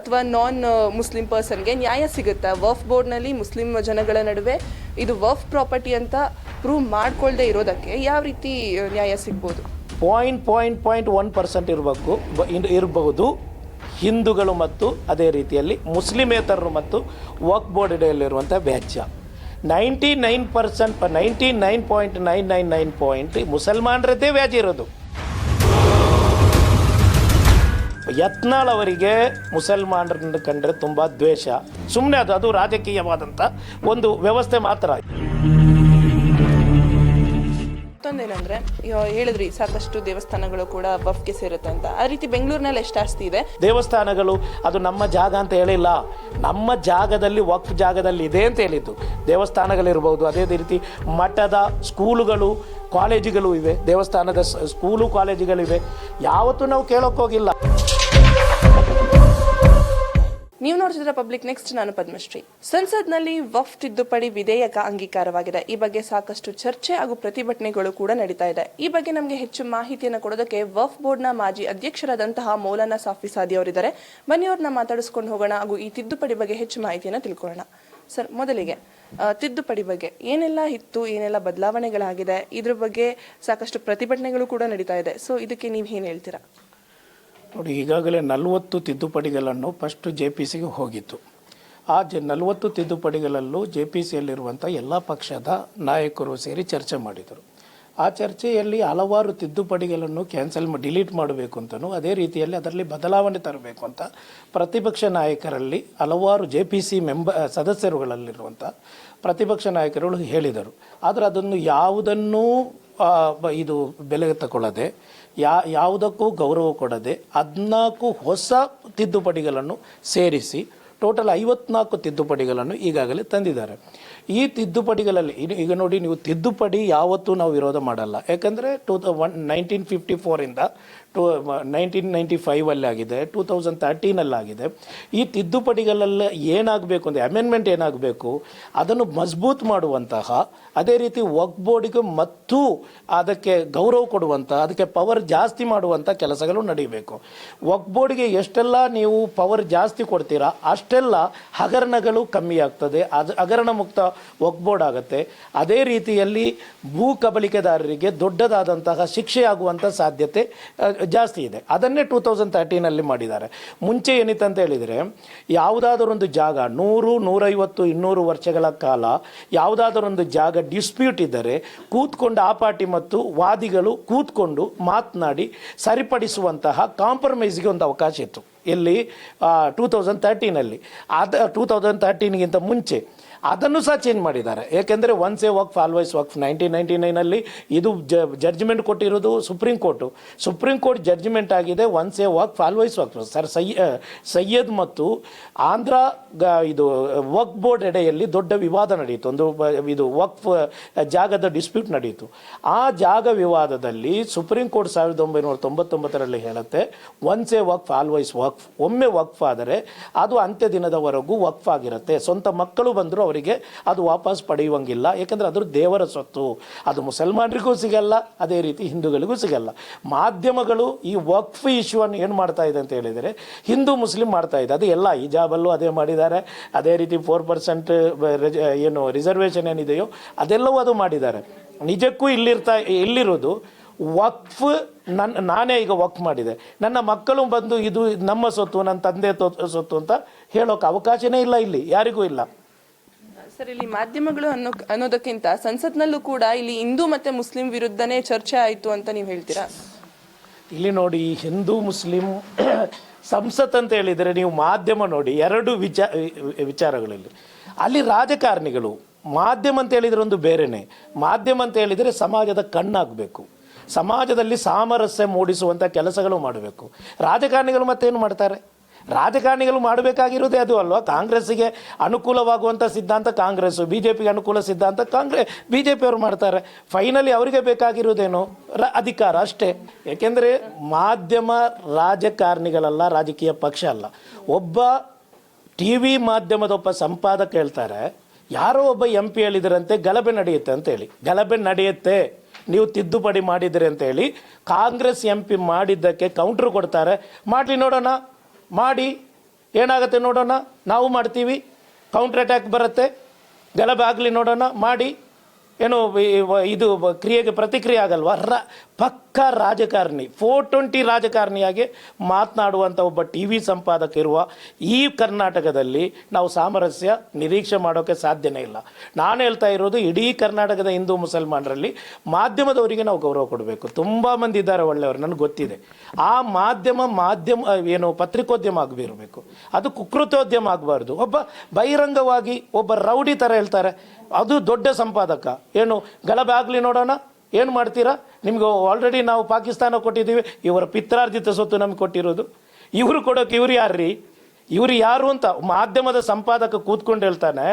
ಅಥವಾ ನಾನ್ ಮುಸ್ಲಿಂ ಪರ್ಸನ್ಗೆ ನ್ಯಾಯ ಸಿಗುತ್ತಾ? ವಫ್ ಬೋರ್ಡ್ನಲ್ಲಿ ಮುಸ್ಲಿಂ ಜನಗಳ ನಡುವೆ ಇದು ವಫ್ ಪ್ರಾಪರ್ಟಿ ಅಂತ ಪ್ರೂವ್ ಮಾಡ್ಕೊಳ್ದೇ ಇರೋದಕ್ಕೆ ಯಾವ ರೀತಿ ನ್ಯಾಯ ಸಿಗ್ಬೋದು? 0.1% ಇರಬಹುದು ಹಿಂದೂಗಳು ಮತ್ತು ಅದೇ ರೀತಿಯಲ್ಲಿ ಮುಸ್ಲಿಮೇತರರು ಮತ್ತು ವಕ್ಫ್ ಬೋರ್ಡ್ ಅಡಿಯಲ್ಲಿರುವಂಥ ವ್ಯಾಜ್ಯ. 99.999 ಮುಸಲ್ಮಾನರದ್ದೇ ವ್ಯಾಜ್ಯ ಇರೋದು. ಯತ್ನಾಳ್ ಅವರಿಗೆ ಮುಸಲ್ಮಾನರನ್ನು ಕಂಡ್ರೆ ತುಂಬ ದ್ವೇಷ. ಸುಮ್ಮನೆ ಅದು ರಾಜಕೀಯವಾದಂಥ ಒಂದು ವ್ಯವಸ್ಥೆ ಮಾತ್ರ. ಮತ್ತೊಂದೇನೆಂದರೆ ಹೇಳಿದ್ರಿ ಸಾಕಷ್ಟು ದೇವಸ್ಥಾನಗಳು ಕೂಡ ವಫ್ಗೆ ಸೇರುತ್ತೆ ಅಂತ. ಆ ರೀತಿ ಬೆಂಗಳೂರಿನಲ್ಲಿ ಎಷ್ಟು ಆಸ್ತಿ ಇದೆ? ದೇವಸ್ಥಾನಗಳು ಅದು ನಮ್ಮ ಜಾಗ ಅಂತ ಹೇಳಿಲ್ಲ, ನಮ್ಮ ಜಾಗದಲ್ಲಿ ವಕ್ಫ್ ಜಾಗದಲ್ಲಿ ಇದೆ ಅಂತ ಹೇಳಿದ್ದು. ದೇವಸ್ಥಾನಗಳಿರ್ಬೋದು, ಅದೇ ರೀತಿ ಮಠದ ಸ್ಕೂಲುಗಳು ಕಾಲೇಜುಗಳು ಇವೆ, ದೇವಸ್ಥಾನದ ಸ್ಕೂಲು ಕಾಲೇಜುಗಳಿವೆ. ಯಾವತ್ತೂ ನಾವು ಕೇಳೋಕ್ಕೋಗಿಲ್ಲ. ನೀವು ನೋಡ್ತಿದ್ರೆ ಪಬ್ಲಿಕ್ ನೆಕ್ಸ್ಟ್, ನಾನು ಪದ್ಮಶ್ರೀ. ಸಂಸತ್ನಲ್ಲಿ ವಫ್ ತಿದ್ದುಪಡಿ ವಿಧೇಯಕ ಅಂಗೀಕಾರವಾಗಿದೆ. ಈ ಬಗ್ಗೆ ಸಾಕಷ್ಟು ಚರ್ಚೆ ಹಾಗೂ ಪ್ರತಿಭಟನೆಗಳು ಕೂಡ ನಡೀತಾ ಇದೆ. ಈ ಬಗ್ಗೆ ನಮಗೆ ಹೆಚ್ಚು ಮಾಹಿತಿಯನ್ನು ಕೊಡೋದಕ್ಕೆ ವಫ್ ಬೋರ್ಡ್ನ ಮಾಜಿ ಅಧ್ಯಕ್ಷರಾದಂತಹ ಮೌಲಾನಾ ಸಾಫಿ ಸಾದಿ ಅವರಿದ್ದಾರೆ. ಬನ್ನಿ ಅವ್ರನ್ನ ಮಾತಾಡಿಸ್ಕೊಂಡು ಹೋಗೋಣ ಹಾಗೂ ಈ ತಿದ್ದುಪಡಿ ಬಗ್ಗೆ ಹೆಚ್ಚು ಮಾಹಿತಿಯನ್ನು ತಿಳ್ಕೊಳ್ಳೋಣ. ಸರ್, ಮೊದಲಿಗೆ ತಿದ್ದುಪಡಿ ಬಗ್ಗೆ ಏನೆಲ್ಲ ಇತ್ತು, ಏನೆಲ್ಲ ಬದಲಾವಣೆಗಳಾಗಿದೆ, ಇದ್ರ ಬಗ್ಗೆ ಸಾಕಷ್ಟು ಪ್ರತಿಭಟನೆಗಳು ಕೂಡ ನಡೀತಾ ಇದೆ. ಸೊ ಇದಕ್ಕೆ ನೀವು ಏನು ಹೇಳ್ತೀರಾ? ನೋಡಿ, ಈಗಾಗಲೇ 40 ತಿದ್ದುಪಡಿಗಳನ್ನು ಫಸ್ಟ್ JPCಗೆ ಹೋಗಿತ್ತು. ಆ 40 ತಿದ್ದುಪಡಿಗಳಲ್ಲೂ JPCಯಲ್ಲಿರುವಂಥ ಎಲ್ಲ ಪಕ್ಷದ ನಾಯಕರು ಸೇರಿ ಚರ್ಚೆ ಮಾಡಿದರು. ಆ ಚರ್ಚೆಯಲ್ಲಿ ಹಲವಾರು ತಿದ್ದುಪಡಿಗಳನ್ನು ಡಿಲೀಟ್ ಮಾಡಬೇಕು ಅಂತಲೂ, ಅದೇ ರೀತಿಯಲ್ಲಿ ಅದರಲ್ಲಿ ಬದಲಾವಣೆ ತರಬೇಕು ಅಂತ ಪ್ರತಿಪಕ್ಷ ನಾಯಕರಲ್ಲಿ ಹಲವಾರು JPC ಸದಸ್ಯರುಗಳಲ್ಲಿರುವಂಥ ಪ್ರತಿಪಕ್ಷ ನಾಯಕರುಗಳು ಹೇಳಿದರು. ಆದರೆ ಅದನ್ನು ಯಾವುದನ್ನೂ ಇದು ಬೆಲೆ ತಗೊಳ್ಳದೆ, ಯಾವುದಕ್ಕೂ ಗೌರವ ಕೊಡದೆ 14 ಹೊಸ ತಿದ್ದುಪಡಿಗಳನ್ನು ಸೇರಿಸಿ ಟೋಟಲ್ 54 ತಿದ್ದುಪಡಿಗಳನ್ನು ಈಗಾಗಲೇ ತಂದಿದ್ದಾರೆ. ಈ ತಿದ್ದುಪಡಿಗಳಲ್ಲಿ ಈಗ ನೋಡಿ, ನೀವು ತಿದ್ದುಪಡಿ ಯಾವತ್ತೂ ನಾವು ವಿರೋಧ ಮಾಡಲ್ಲ. ಯಾಕಂದರೆ 1954ಇಂದ 1995 ಆಗಿದೆ, 2013 ಈ ತಿದ್ದುಪಡಿಗಳೆಲ್ಲ ಏನಾಗಬೇಕು ಅಂದರೆ ಅಮೆಂಡ್ಮೆಂಟ್ ಏನಾಗಬೇಕು, ಅದನ್ನು ಮಜಬೂತ್ ಮಾಡುವಂತಹ, ಅದೇ ರೀತಿ ವಕ್ಫ್ ಬೋರ್ಡಿಗೆ ಮತ್ತು ಅದಕ್ಕೆ ಗೌರವ ಕೊಡುವಂಥ, ಅದಕ್ಕೆ ಪವರ್ ಜಾಸ್ತಿ ಮಾಡುವಂಥ ಕೆಲಸಗಳು ನಡೀಬೇಕು. ವಕ್ಫ್ ಬೋರ್ಡಿಗೆ ಎಷ್ಟೆಲ್ಲ ನೀವು ಪವರ್ ಜಾಸ್ತಿ ಕೊಡ್ತೀರಾ ಅಷ್ಟೆಲ್ಲ ಹಗರಣಗಳು ಕಮ್ಮಿ ಆಗ್ತದೆ, ಹಗರಣ ಮುಕ್ತ ವಕ್ಫ್ ಬೋರ್ಡ್ ಆಗುತ್ತೆ. ಅದೇ ರೀತಿಯಲ್ಲಿ ಭೂ ಕಬಳಿಕೆದಾರರಿಗೆ ದೊಡ್ಡದಾದಂತಹ ಶಿಕ್ಷೆಯಾಗುವಂಥ ಸಾಧ್ಯತೆ ಜಾಸ್ತಿ ಇದೆ. ಅದನ್ನೇ 2013 ಮಾಡಿದ್ದಾರೆ. ಮುಂಚೆ ಏನಿತ್ತಂತ ಹೇಳಿದರೆ, ಯಾವುದಾದರೊಂದು ಜಾಗ 100, 150, 200 ವರ್ಷಗಳ ಕಾಲ ಯಾವುದಾದರೊಂದು ಜಾಗ ಡಿಸ್ಪ್ಯೂಟ್ ಇದ್ದರೆ ಕೂತ್ಕೊಂಡು ಆ ಪಾರ್ಟಿ ಮತ್ತು ವಾದಿಗಳು ಕೂತ್ಕೊಂಡು ಮಾತನಾಡಿ ಸರಿಪಡಿಸುವಂತಹ ಕಾಂಪ್ರಮೈಸ್ಗೆ ಒಂದು ಅವಕಾಶ ಇತ್ತು. ಎಲ್ಲಿ 2013 ಅದು 2013ಗಿಂತ ಮುಂಚೆ ಅದನ್ನು ಸಹ ಚೇಂಜ್ ಮಾಡಿದ್ದಾರೆ. ಏಕೆಂದರೆ ಒನ್ಸ್ ಎ ವಕ್ಫ್ ಆಲ್ವೇಸ್ ವಕ್ಫ್ 1999 ಇದು ಜಡ್ಜ್ಮೆಂಟ್ ಕೊಟ್ಟಿರೋದು ಸುಪ್ರೀಂ ಕೋರ್ಟ್ ಜಡ್ಜ್ಮೆಂಟ್ ಆಗಿದೆ. Once A Waqf always Waqf. Sir Syed ಮತ್ತು ಆಂಧ್ರ ಇದು ವಕ್ಫ್ ಬೋರ್ಡ್ ಎಡೆಯಲ್ಲಿ ದೊಡ್ಡ ವಿವಾದ ನಡೆಯಿತು. ಇದು ವಕ್ಫ್ ಜಾಗದ ಡಿಸ್ಪ್ಯೂಟ್ ನಡೆಯಿತು. ಆ ಜಾಗ ವಿವಾದದಲ್ಲಿ ಸುಪ್ರೀಂ ಕೋರ್ಟ್ 1999 ಹೇಳುತ್ತೆ, ಒನ್ಸ್ ಎ ವಕ್ಫ್ ಆಲ್ವೇಸ್ ವಕ್ಫ್. ಒಮ್ಮೆ ವಕ್ಫ್ ಆದರೆ ಅದು ಅಂತ್ಯ ದಿನದವರೆಗೂ ವಕ್ಫ್ ಆಗಿರುತ್ತೆ. ಸ್ವಂತ ಮಕ್ಕಳು ಬಂದರೂ ಅವರಿಗೆ ಅದು ವಾಪಸ್ ಪಡೆಯುವಂಗಿಲ್ಲ. ಯಾಕಂದರೆ ಅದು ದೇವರ ಸ್ವತ್ತು. ಅದು ಮುಸಲ್ಮಾನರಿಗೂ ಸಿಗಲ್ಲ, ಅದೇ ರೀತಿ ಹಿಂದೂಗಳಿಗೂ ಸಿಗಲ್ಲ. ಮಾಧ್ಯಮಗಳು ಈ ವಕ್ಫ್ ಇಶ್ಯೂವನ್ನು ಏನು ಮಾಡ್ತಾ ಇದೆ ಅಂತ ಹೇಳಿದರೆ, ಹಿಂದೂ ಮುಸ್ಲಿಂ ಮಾಡ್ತಾ ಇದೆ. ಅದು ಎಲ್ಲ ಹಿಜಾಬಲ್ಲೂ ಅದೇ ಮಾಡಿದ್ದಾರೆ. ಅದೇ ರೀತಿ 4% ಏನು ರಿಸರ್ವೇಷನ್ ಏನಿದೆಯೋ ಅದೆಲ್ಲವೂ ಅದು ಮಾಡಿದ್ದಾರೆ. ನಿಜಕ್ಕೂ ಇಲ್ಲಿರೋದು ವಕ್ಫ್ ನಾನೇ ಈಗ ವಕ್ಫ್ ಮಾಡಿದೆ, ನನ್ನ ಮಕ್ಕಳು ಬಂದು ಇದು ನಮ್ಮ ಸೊತ್ತು, ನನ್ನ ತಂದೆ ಸೊತ್ತು ಅಂತ ಹೇಳೋಕೆ ಅವಕಾಶನೇ ಇಲ್ಲ, ಇಲ್ಲಿ ಯಾರಿಗೂ ಇಲ್ಲ. ಸರ್, ಇಲ್ಲಿ ಮಾಧ್ಯಮಗಳು ಅನ್ನೋದಕ್ಕಿಂತ ಸಂಸತ್ನಲ್ಲೂ ಕೂಡ ಇಲ್ಲಿ ಹಿಂದೂ ಮತ್ತು ಮುಸ್ಲಿಂ ವಿರುದ್ಧನೇ ಚರ್ಚೆ ಆಯಿತು ಅಂತ ನೀವು ಹೇಳ್ತೀರಾ? ಇಲ್ಲಿ ನೋಡಿ, ಹಿಂದೂ ಮುಸ್ಲಿಂ ಸಂಸತ್ ಅಂತ ಹೇಳಿದರೆ ನೀವು ಮಾಧ್ಯಮ ನೋಡಿ, ಎರಡು ವಿಚಾರಗಳಲ್ಲಿ ಅಲ್ಲಿ ರಾಜಕಾರಣಿಗಳು. ಮಾಧ್ಯಮ ಅಂತ ಹೇಳಿದರೆ ಒಂದು ಬೇರೆಯೇ. ಮಾಧ್ಯಮ ಅಂತ ಹೇಳಿದರೆ ಸಮಾಜದ ಕಣ್ಣಾಗಬೇಕು, ಸಮಾಜದಲ್ಲಿ ಸಾಮರಸ್ಯ ಮೂಡಿಸುವಂಥ ಕೆಲಸಗಳು ಮಾಡಬೇಕು. ರಾಜಕಾರಣಿಗಳು ಮತ್ತೇನು ಮಾಡ್ತಾರೆ? ರಾಜಕಾರಣಿಗಳು ಮಾಡಬೇಕಾಗಿರೋದೇ ಅದು ಅಲ್ವಾ? ಕಾಂಗ್ರೆಸ್ಸಿಗೆ ಅನುಕೂಲವಾಗುವಂಥ ಸಿದ್ಧಾಂತ ಕಾಂಗ್ರೆಸ್ಸು, BJPಗೆ ಅನುಕೂಲ ಸಿದ್ಧಾಂತ BJPಯವರು ಮಾಡ್ತಾರೆ. ಫೈನಲಿ ಅವರಿಗೆ ಬೇಕಾಗಿರೋದೇನು? ಅಧಿಕಾರ ಅಷ್ಟೇ. ಏಕೆಂದರೆ ಮಾಧ್ಯಮ ರಾಜಕಾರಣಿಗಳಲ್ಲ, ರಾಜಕೀಯ ಪಕ್ಷ ಅಲ್ಲ. ಒಬ್ಬ TV ಮಾಧ್ಯಮದ ಒಬ್ಬ ಸಂಪಾದಕ ಹೇಳ್ತಾರೆ, ಯಾರೋ ಒಬ್ಬ MP ಹೇಳಿದ್ರಂತೆ ಗಲಭೆ ನಡೆಯುತ್ತೆ ಅಂತೇಳಿ. ಗಲಭೆ ನಡೆಯುತ್ತೆ, ನೀವು ತಿದ್ದುಪಡಿ ಮಾಡಿದಿರಿ ಅಂತೇಳಿ ಕಾಂಗ್ರೆಸ್ MP ಮಾಡಿದ್ದಕ್ಕೆ ಕೌಂಟ್ರ್ ಕೊಡ್ತಾರೆ. ಮಾಡಲಿ ನೋಡೋಣ, ಮಾಡಿ ಏನಾಗುತ್ತೆ ನೋಡೋಣ, ನಾವು ಮಾಡ್ತೀವಿ, ಕೌಂಟರ್ ಅಟ್ಯಾಕ್ ಬರುತ್ತೆ, ಗಲಭೆ ಆಗಲಿ ನೋಡೋಣ, ಮಾಡಿ ಏನು ಇದು ಕ್ರಿಯೆಗೆ ಪ್ರತಿಕ್ರಿಯೆ ಆಗಲ್ವಾ? ಪಕ್ಕ ರಾಜಕಾರಣಿ 420 ರಾಜಕಾರಣಿಯಾಗಿ ಮಾತನಾಡುವಂಥ ಒಬ್ಬ ಟಿ ವಿ ಸಂಪಾದಕ ಇರುವ ಈ ಕರ್ನಾಟಕದಲ್ಲಿ ನಾವು ಸಾಮರಸ್ಯ ನಿರೀಕ್ಷೆ ಮಾಡೋಕ್ಕೆ ಸಾಧ್ಯನೇ ಇಲ್ಲ. ನಾನು ಹೇಳ್ತಾ ಇರೋದು, ಇಡೀ ಕರ್ನಾಟಕದ ಹಿಂದೂ ಮುಸಲ್ಮಾನರಲ್ಲಿ ಮಾಧ್ಯಮದವರಿಗೆ ನಾವು ಗೌರವ ಕೊಡಬೇಕು. ತುಂಬ ಮಂದಿ ಇದ್ದಾರೆ ಒಳ್ಳೆಯವರು, ನನಗೆ ಗೊತ್ತಿದೆ. ಆ ಮಾಧ್ಯಮ ಏನು ಪತ್ರಿಕೋದ್ಯಮ ಆಗಬೇಕು, ಅದು ಕುಕೃತ್ಯೋದ್ಯಮ ಆಗಬಾರ್ದು. ಒಬ್ಬ ಬಹಿರಂಗವಾಗಿ ಒಬ್ಬ ರೌಡಿ ಥರ ಹೇಳ್ತಾರೆ, ಅದು ದೊಡ್ಡ ಸಂಪಾದಕ. ಏನು ಗಲಭೆ ಆಗಲಿ ನೋಡೋಣ, ಏನು ಮಾಡ್ತೀರಾ? ನಿಮ್ಗೆ ಆಲ್ರೆಡಿ ನಾವು ಪಾಕಿಸ್ತಾನ ಕೊಟ್ಟಿದ್ದೀವಿ, ಇವರ ಪಿತ್ರಾರ್ಜಿತ ಸ್ವತ್ತು ನಮ್ಗೆ ಕೊಟ್ಟಿರೋದು. ಇವರು ಕೊಡೋಕೆ ಇವ್ರು ಯಾರ್ರೀ? ಇವರು ಯಾರು ಅಂತ ಮಾಧ್ಯಮದ ಸಂಪಾದಕ ಕೂತ್ಕೊಂಡು ಹೇಳ್ತಾನೆ,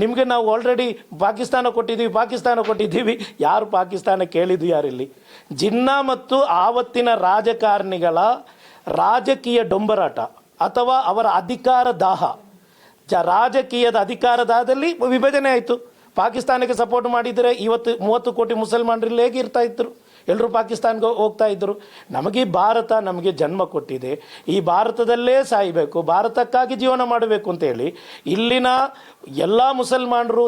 ನಿಮಗೆ ನಾವು ಆಲ್ರೆಡಿ ಪಾಕಿಸ್ತಾನ ಕೊಟ್ಟಿದ್ದೀವಿ. ಯಾರು ಪಾಕಿಸ್ತಾನ ಕೇಳಿದ್ದು ಯಾರಿಲ್ಲಿ? ಜಿನ್ನಾ ಮತ್ತು ಆವತ್ತಿನ ರಾಜಕಾರಣಿಗಳ ರಾಜಕೀಯ ಡೊಂಬರಾಟ ಅಥವಾ ಅವರ ಅಧಿಕಾರ ದಾಹ, ರಾಜಕೀಯದ ಅಧಿಕಾರ ದಾಹದಲ್ಲಿ ವಿಭಜನೆ ಆಯಿತು. ಪಾಕಿಸ್ತಾನಕ್ಕೆ ಸಪೋರ್ಟ್ ಮಾಡಿದರೆ ಇವತ್ತು 30 ಕೋಟಿ ಮುಸಲ್ಮಾನರಲ್ಲಿ ಹೇಗೆ ಇರ್ತಾ ಇದ್ರು? ಎಲ್ಲರೂ ಪಾಕಿಸ್ತಾನ್ಗೆ ಹೋಗ್ತಾ ಇದ್ದರು. ನಮಗೆ ಭಾರತ ನಮಗೆ ಜನ್ಮ ಕೊಟ್ಟಿದೆ, ಈ ಭಾರತದಲ್ಲೇ ಸಾಯಬೇಕು, ಭಾರತಕ್ಕಾಗಿ ಜೀವನ ಮಾಡಬೇಕು ಅಂತೇಳಿ ಇಲ್ಲಿನ ಎಲ್ಲ ಮುಸಲ್ಮಾನರು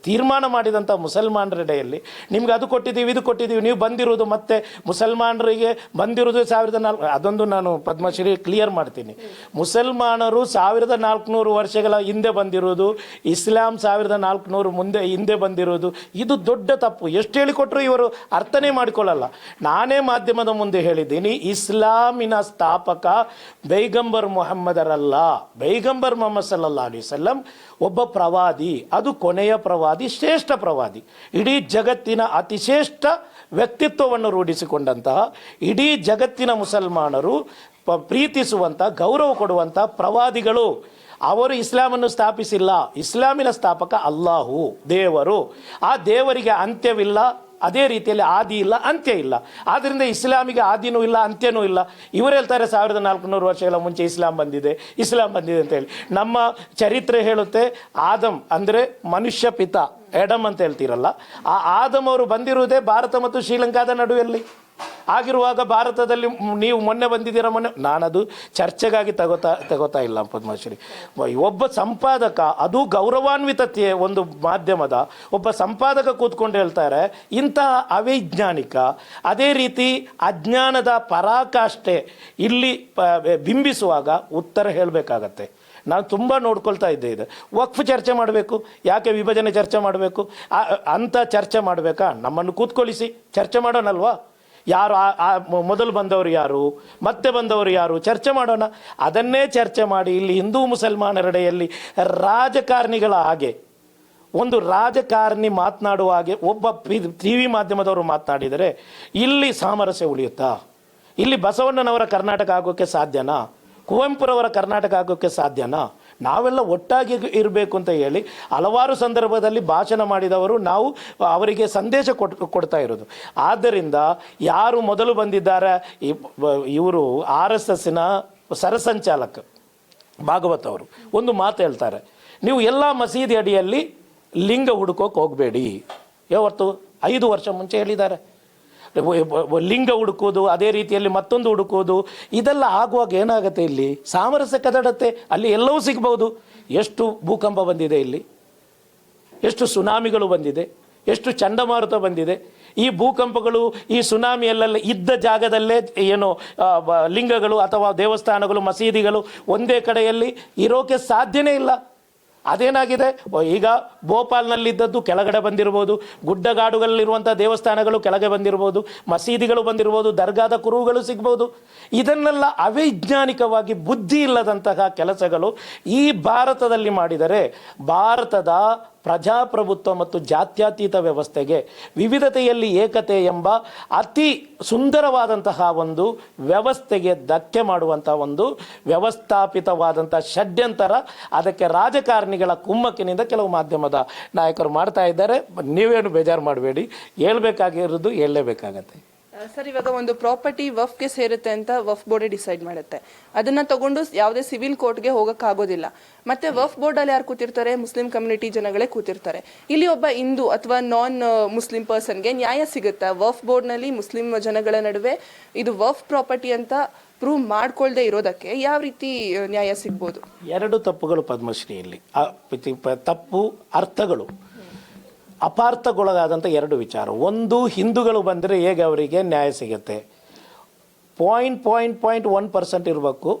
ತೀರ್ಮಾನ ಮಾಡಿದಂಥ ಮುಸಲ್ಮಾನರೆಡೆಯಲ್ಲಿ ನಿಮ್ಗೆ ಅದು ಕೊಟ್ಟಿದ್ದೀವಿ, ಇದು ಕೊಟ್ಟಿದ್ದೀವಿ. ನೀವು ಬಂದಿರೋದು ಮತ್ತೆ ಮುಸಲ್ಮಾನರಿಗೆ ಬಂದಿರೋದು 1400. ಅದೊಂದು ನಾನು ಪದ್ಮಶ್ರೀ ಕ್ಲಿಯರ್ ಮಾಡ್ತೀನಿ. ಮುಸಲ್ಮಾನರು 1400 ವರ್ಷಗಳ ಹಿಂದೆ ಬಂದಿರೋದು, ಇಸ್ಲಾಂ 1400 ಹಿಂದೆ ಬಂದಿರೋದು. ಇದು ದೊಡ್ಡ ತಪ್ಪು. ಎಷ್ಟು ಹೇಳಿಕೊಟ್ರು ಇವರು ಅರ್ಥನೇ ಮಾಡಿಕೊಳ್ಳಲ್ಲ. ನಾನೇ ಮಾಧ್ಯಮದ ಮುಂದೆ ಹೇಳಿದ್ದೀನಿ, ಇಸ್ಲಾಮಿನ ಸ್ಥಾಪಕ ಪೈಗಂಬರ್ ಮೊಹಮ್ಮದರಲ್ಲ, ಪೈಗಂಬರ್ ಮೊಹಮ್ಮದ್ ಸಲ್ಲಲ್ಲಾಹು ಅಲೈಹಿ ವಸಲ್ಲಂ ಒಬ್ಬ ಪ್ರವಾದಿ, ಅದು ಕೊನೆಯ ಪ್ರವಾದಿ, ಶ್ರೇಷ್ಠ ಪ್ರವಾದಿ. ಇಡೀ ಜಗತ್ತಿನ ಅತಿಶ್ರೇಷ್ಠ ವ್ಯಕ್ತಿತ್ವವನ್ನು ರೂಢಿಸಿಕೊಂಡಂತಹ, ಇಡೀ ಜಗತ್ತಿನ ಮುಸಲ್ಮಾನರು ಪ್ರೀತಿಸುವಂಥ, ಗೌರವ ಕೊಡುವಂಥ ಪ್ರವಾದಿಗಳು. ಅವರು ಇಸ್ಲಾಮನ್ನು ಸ್ಥಾಪಿಸಿಲ್ಲ. ಇಸ್ಲಾಮಿನ ಸ್ಥಾಪಕ ಅಲ್ಲಾಹು, ದೇವರು. ಆ ದೇವರಿಗೆ ಅಂತ್ಯವಿಲ್ಲ, ಅದೇ ರೀತಿಯಲ್ಲಿ ಆದಿ ಇಲ್ಲ, ಅಂತ್ಯ ಇಲ್ಲ. ಆದ್ದರಿಂದ ಇಸ್ಲಾಮಿಗೆ ಆದಿನೂ ಇಲ್ಲ, ಅಂತ್ಯನೂ ಇಲ್ಲ. ಇವರು ಹೇಳ್ತಾರೆ 1400 ವರ್ಷಗಳ ಮುಂಚೆ ಇಸ್ಲಾಂ ಬಂದಿದೆ ಅಂತೇಳಿ. ನಮ್ಮ ಚರಿತ್ರೆ ಹೇಳುತ್ತೆ, ಆದಮ್ ಅಂದರೆ ಮನುಷ್ಯ ಪಿತ, ಎಡಮ್ ಅಂತ ಹೇಳ್ತೀರಲ್ಲ, ಆ ಆದಮ್ ಅವರು ಬಂದಿರುವುದೇ ಭಾರತ ಮತ್ತು ಶ್ರೀಲಂಕಾದ ನಡುವೆಯಲ್ಲಿ. ಆಗಿರುವಾಗ ಭಾರತದಲ್ಲಿ ನೀವು ಮೊನ್ನೆ ಬಂದಿದ್ದೀರಾ, ನಾನದು ಚರ್ಚೆಗಾಗಿ ತಗೋತಾ ಇಲ್ಲ ಪದ್ಮಶ್ರೀ. ಒಬ್ಬ ಸಂಪಾದಕ, ಅದು ಗೌರವಾನ್ವಿತತೆ ಒಂದು ಮಾಧ್ಯಮದ ಒಬ್ಬ ಸಂಪಾದಕ ಕೂತ್ಕೊಂಡು ಹೇಳ್ತಾರೆ, ಇಂತಹ ಅವೈಜ್ಞಾನಿಕ, ಅದೇ ರೀತಿ ಅಜ್ಞಾನದ ಪರಾಕಾಷ್ಠೆ ಇಲ್ಲಿ ಬಿಂಬಿಸುವಾಗ ಉತ್ತರ ಹೇಳಬೇಕಾಗತ್ತೆ. ನಾನು ತುಂಬ ನೋಡ್ಕೊಳ್ತಾ ಇದ್ದೆ. ಇದು ವಕ್ಫ್ ಚರ್ಚೆ ಮಾಡಬೇಕು, ಯಾಕೆ ವಿಭಜನೆ ಚರ್ಚೆ ಮಾಡಬೇಕು ಅಂತ ಚರ್ಚೆ ಮಾಡಬೇಕಾ? ನಮ್ಮನ್ನು ಕೂತ್ಕೊಳಿಸಿ ಚರ್ಚೆ ಮಾಡೋಣಲ್ವಾ? ಯಾರು ಮೊದಲು ಬಂದವರು ಯಾರು, ಮತ್ತೆ ಬಂದವರು ಯಾರು, ಚರ್ಚೆ ಮಾಡೋಣ. ಅದನ್ನೇ ಚರ್ಚೆ ಮಾಡಿ ಇಲ್ಲಿ ಹಿಂದೂ ಮುಸಲ್ಮಾನರೆಡೆಯಲ್ಲಿ ರಾಜಕಾರಣಿಗಳ ಹಾಗೆ, ಒಂದು ರಾಜಕಾರಣಿ ಮಾತನಾಡುವ ಹಾಗೆ ಒಬ್ಬ ಟಿ ವಿ ಮಾಧ್ಯಮದವರು ಮಾತನಾಡಿದರೆ ಇಲ್ಲಿ ಸಾಮರಸ್ಯ ಉಳಿಯುತ್ತಾ? ಇಲ್ಲಿ ಬಸವಣ್ಣನವರ ಕರ್ನಾಟಕ ಆಗೋಕ್ಕೆ ಸಾಧ್ಯನಾ? ಕುವೆಂಪುರವರ ಕರ್ನಾಟಕ ಆಗೋಕ್ಕೆ ಸಾಧ್ಯನಾ? ನಾವೆಲ್ಲ ಒಟ್ಟಾಗಿ ಇರಬೇಕು ಅಂತ ಹೇಳಿ ಹಲವಾರು ಸಂದರ್ಭದಲ್ಲಿ ಭಾಷಣ ಮಾಡಿದವರು ನಾವು, ಅವರಿಗೆ ಸಂದೇಶ ಕೊಡ್ತಾ ಇರೋದು. ಆದ್ದರಿಂದ ಯಾರು ಮೊದಲು ಬಂದಿದ್ದಾರೆ, ಇವರು RSSನ ಸರಸಂಚಾಲಕ ಭಾಗವತ್ ಅವರು ಒಂದು ಮಾತು ಹೇಳ್ತಾರೆ, ನೀವು ಎಲ್ಲ ಮಸೀದಿ ಅಡಿಯಲ್ಲಿ ಲಿಂಗ ಹುಡುಕೋಕೆ ಹೋಗಬೇಡಿ. ಯಾವತ್ತು 5 ವರ್ಷ ಮುಂಚೆ ಹೇಳಿದ್ದಾರೆ. ಲಿಂಗ ಹುಡುಕೋದು, ಅದೇ ರೀತಿಯಲ್ಲಿ ಮತ್ತೊಂದು ಹುಡುಕೋದು, ಇದೆಲ್ಲ ಆಗುವಾಗ ಏನಾಗುತ್ತೆ, ಇಲ್ಲಿ ಸಾಮರಸ್ಯ ಕದಡತ್ತೆ. ಅಲ್ಲಿ ಎಲ್ಲವೂ ಸಿಗ್ಬೋದು. ಎಷ್ಟು ಭೂಕಂಪ ಬಂದಿದೆ ಇಲ್ಲಿ, ಎಷ್ಟು ಸುನಾಮಿಗಳು ಬಂದಿದೆ, ಎಷ್ಟು ಚಂಡಮಾರುತ ಬಂದಿದೆ. ಈ ಭೂಕಂಪಗಳು, ಈ ಸುನಾಮಿಯಲ್ಲೆಲ್ಲ ಇದ್ದ ಜಾಗದಲ್ಲೇ ಏನು ಲಿಂಗಗಳು ಅಥವಾ ದೇವಸ್ಥಾನಗಳು, ಮಸೀದಿಗಳು ಒಂದೇ ಕಡೆಯಲ್ಲಿ ಇರೋಕೆ ಸಾಧ್ಯನೇ ಇಲ್ಲ. ಅದೇನಾಗಿದೆ, ಈಗ ಭೋಪಾಲ್ನಲ್ಲಿದ್ದದ್ದು ಕೆಳಗಡೆ ಬಂದಿರ್ಬೋದು, ಗುಡ್ಡಗಾಡುಗಳಲ್ಲಿರುವಂಥ ದೇವಸ್ಥಾನಗಳು ಕೆಳಗೆ ಬಂದಿರ್ಬೋದು, ಮಸೀದಿಗಳು ಬಂದಿರ್ಬೋದು, ದರ್ಗಾದ ಕುರುಹುಗಳು ಸಿಗ್ಬೋದು. ಇದನ್ನೆಲ್ಲ ಅವೈಜ್ಞಾನಿಕವಾಗಿ ಬುದ್ಧಿ ಇಲ್ಲದಂತಹ ಕೆಲಸಗಳು ಈ ಭಾರತದಲ್ಲಿ ಮಾಡಿದರೆ ಭಾರತದ ಪ್ರಜಾಪ್ರಭುತ್ವ ಮತ್ತು ಜಾತ್ಯತೀತ ವ್ಯವಸ್ಥೆಗೆ, ವಿವಿಧತೆಯಲ್ಲಿ ಏಕತೆ ಎಂಬ ಅತಿ ಸುಂದರವಾದಂತಹ ಒಂದು ವ್ಯವಸ್ಥೆಗೆ ಧಕ್ಕೆ ಮಾಡುವಂಥ ಒಂದು ವ್ಯವಸ್ಥಾಪಿತವಾದಂಥ ಷಡ್ಯಂತರ ಅದಕ್ಕೆ ರಾಜಕಾರಣಿಗಳ ಕುಮ್ಮಕ್ಕಿನಿಂದ ಕೆಲವು ಮಾಧ್ಯಮದ ನಾಯಕರು ಮಾಡ್ತಾ ಇದ್ದಾರೆ. ನೀವೇನು ಬೇಜಾರು ಮಾಡಬೇಡಿ, ಹೇಳ್ಬೇಕಾಗಿರೋದು ಹೇಳಲೇಬೇಕಾಗತ್ತೆ. ಸರ್, ಇವಾಗ ಒಂದು ಪ್ರಾಪರ್ಟಿ ವಫ್ಗೆ ಸೇರುತ್ತೆ ಅಂತ ವಫ್ ಬೋರ್ಡೇ ಡಿಸೈಡ್ ಮಾಡುತ್ತೆ. ಅದನ್ನ ತಗೊಂಡು ಯಾವುದೇ ಸಿವಿಲ್ ಕೋರ್ಟ್ಗೆ ಹೋಗೋಕ್ಕಾಗೋದಿಲ್ಲ. ಮತ್ತೆ ವಫ್ ಬೋರ್ಡಲ್ಲಿ ಯಾರು ಕೂತಿರ್ತಾರೆ? ಮುಸ್ಲಿಂ ಕಮ್ಯುನಿಟಿ ಜನಗಳೇ ಕೂತಿರ್ತಾರೆ. ಇಲ್ಲಿ ಒಬ್ಬ ಹಿಂದೂ ಅಥವಾ ನಾನ್ ಮುಸ್ಲಿಂ ಪರ್ಸನ್ಗೆ ನ್ಯಾಯ ಸಿಗುತ್ತಾ? ವಫ್ ಬೋರ್ಡ್ನಲ್ಲಿ ಮುಸ್ಲಿಂ ಜನಗಳ ನಡುವೆ ಇದು ವಫ್ ಪ್ರಾಪರ್ಟಿ ಅಂತ ಪ್ರೂವ್ ಮಾಡ್ಕೊಳ್ದೆ ಇರೋದಕ್ಕೆ ಯಾವ ರೀತಿ ನ್ಯಾಯ ಸಿಗ್ಬೋದು? ಎರಡು ತಪ್ಪುಗಳು ಪದ್ಮಶ್ರೀಯಲ್ಲಿ. ತಪ್ಪು ಅರ್ಥಗಳು, ಅಪಾರ್ಥಗೊಳಗಾದಂಥ ಎರಡು ವಿಚಾರ. ಒಂದು, ಹಿಂದೂಗಳು ಬಂದರೆ ಹೇಗೆ ಅವರಿಗೆ ನ್ಯಾಯ ಸಿಗುತ್ತೆ? 0.1%